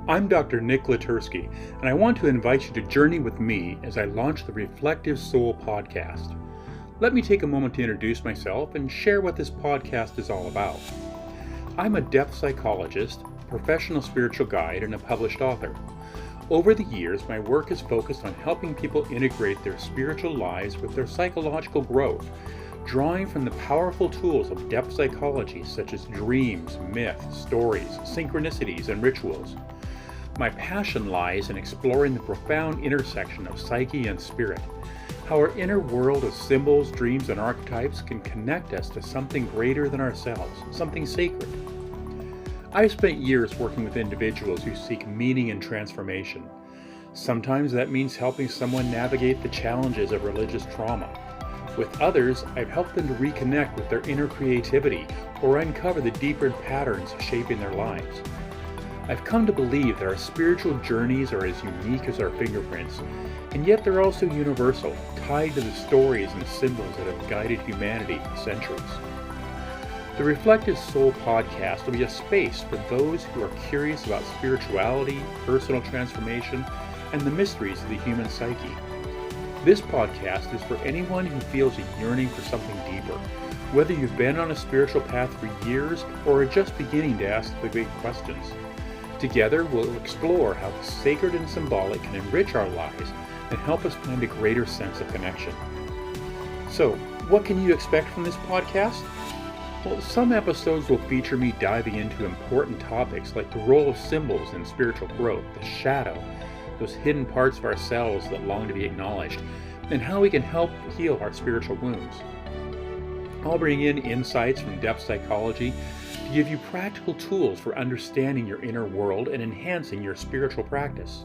I'm Dr. Nick Latursky, and I want to invite you to journey with me as I launch the Reflective Soul podcast. Let me take a moment to introduce myself and share what this podcast is all about. I'm a depth psychologist, professional spiritual guide, and a published author. Over the years, my work is focused on helping people integrate their spiritual lives with their psychological growth, drawing from the powerful tools of depth psychology such as dreams, myths, stories, synchronicities, and rituals. My passion lies in exploring the profound intersection of psyche and spirit, how our inner world of symbols, dreams, and archetypes can connect us to something greater than ourselves, something sacred. I've spent years working with individuals who seek meaning and transformation. Sometimes that means helping someone navigate the challenges of religious trauma. With others, I've helped them to reconnect with their inner creativity or uncover the deeper patterns shaping their lives. I've come to believe that our spiritual journeys are as unique as our fingerprints, and yet they're also universal, tied to the stories and symbols that have guided humanity for centuries. The Reflective Soul podcast will be a space for those who are curious about spirituality, personal transformation, and the mysteries of the human psyche. This podcast is for anyone who feels a yearning for something deeper, whether you've been on a spiritual path for years or are just beginning to ask the big questions. Together, we'll explore how the sacred and symbolic can enrich our lives and help us find a greater sense of connection. So, what can you expect from this podcast? Well, some episodes will feature me diving into important topics like the role of symbols in spiritual growth, the shadow, those hidden parts of ourselves that long to be acknowledged, and how we can help heal our spiritual wounds. I'll bring in insights from depth psychology to give you practical tools for understanding your inner world and enhancing your spiritual practice.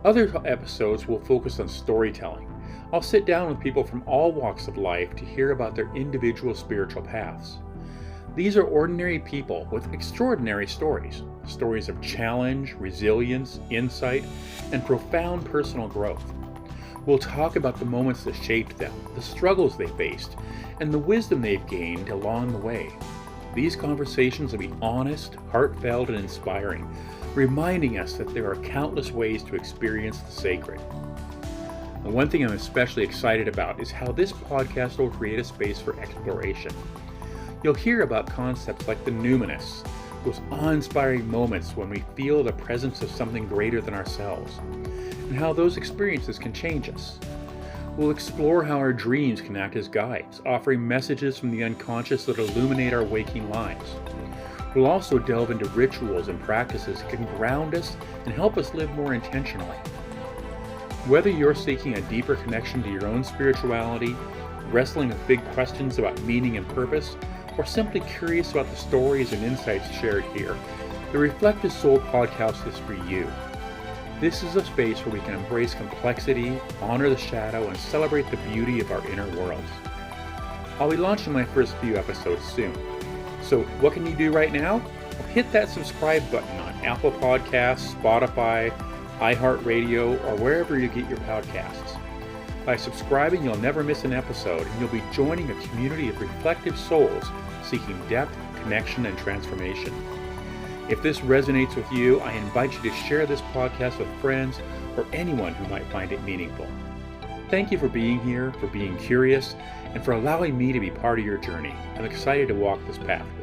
Other episodes will focus on storytelling. I'll sit down with people from all walks of life to hear about their individual spiritual paths. These are ordinary people with extraordinary stories, stories of challenge, resilience, insight, and profound personal growth. We'll talk about the moments that shaped them, the struggles they faced, and the wisdom they've gained along the way. These conversations will be honest, heartfelt, and inspiring, reminding us that there are countless ways to experience the sacred. And one thing I'm especially excited about is how this podcast will create a space for exploration. You'll hear about concepts like the numinous, those awe-inspiring moments when we feel the presence of something greater than ourselves, and how those experiences can change us. We'll explore how our dreams can act as guides, offering messages from the unconscious that illuminate our waking lives. We'll also delve into rituals and practices that can ground us and help us live more intentionally. Whether you're seeking a deeper connection to your own spirituality, wrestling with big questions about meaning and purpose, or simply curious about the stories and insights shared here, the Reflective Soul podcast is for you. This is a space where we can embrace complexity, honor the shadow, and celebrate the beauty of our inner worlds. I'll be launching my first few episodes soon. So what can you do right now? Well, hit that subscribe button on Apple Podcasts, Spotify, iHeartRadio, or wherever you get your podcasts. By subscribing, you'll never miss an episode, and you'll be joining a community of reflective souls seeking depth, connection, and transformation. If this resonates with you, I invite you to share this podcast with friends or anyone who might find it meaningful. Thank you for being here, for being curious, and for allowing me to be part of your journey. I'm excited to walk this path with you.